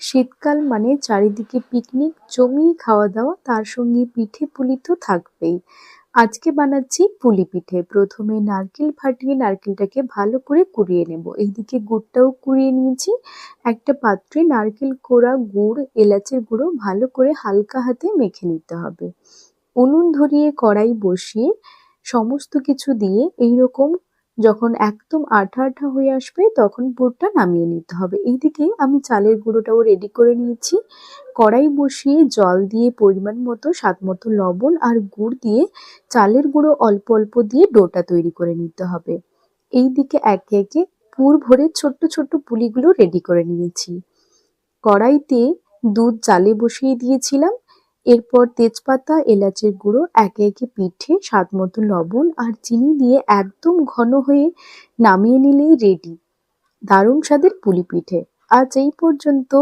শীতকাল মানে চারিদিকে পিকনিক, জমিয়ে খাওয়া দাওয়া, তার সঙ্গে পিঠে পুলি তো থাকবেই। আজকে বানাচ্ছি পুলি পিঠে। প্রথমে নারকেল ফাটিয়ে নারকেলটাকে ভালো করে কুড়িয়ে নেব। এইদিকে গুড়টাও কুড়িয়ে নিয়েছি। একটা পাত্রে নারকেল কোড়া, গুড়, এলাচের গুঁড়ো ভালো করে হালকা হাতে মেখে নিতে হবে। উনুন ধরিয়ে কড়াই বসিয়ে সমস্ত কিছু দিয়ে এইরকম যখন একদম আঠা আঠা হয়ে আসবে তখন পুরটা নামিয়ে নিতে হবে। এইদিকে আমি চালের গুঁড়োটাও রেডি করে নিয়েছি। কড়াই বসিয়ে জল দিয়ে পরিমাণ মতো, স্বাদ মতো লবণ আর গুড় দিয়ে চালের গুঁড়ো অল্প অল্প দিয়ে ডোটা তৈরি করে নিতে হবে। এইদিকে একে একে পুর ভরে ছোট্ট ছোট্ট পুলিগুলো রেডি করে নিয়েছি। কড়াইতে দুধ জালে বসিয়ে দিয়েছিলাম। এরপর তেজপাতা, এলাচের গুঁড়ো, একে একে পিঠে, স্বাদ মতো লবণ আর চিনি দিয়ে একদম ঘন হয়ে নামিয়ে নিলেই রেডি দারুণ স্বাদের পুলি পিঠে। আজ এই পর্যন্ত।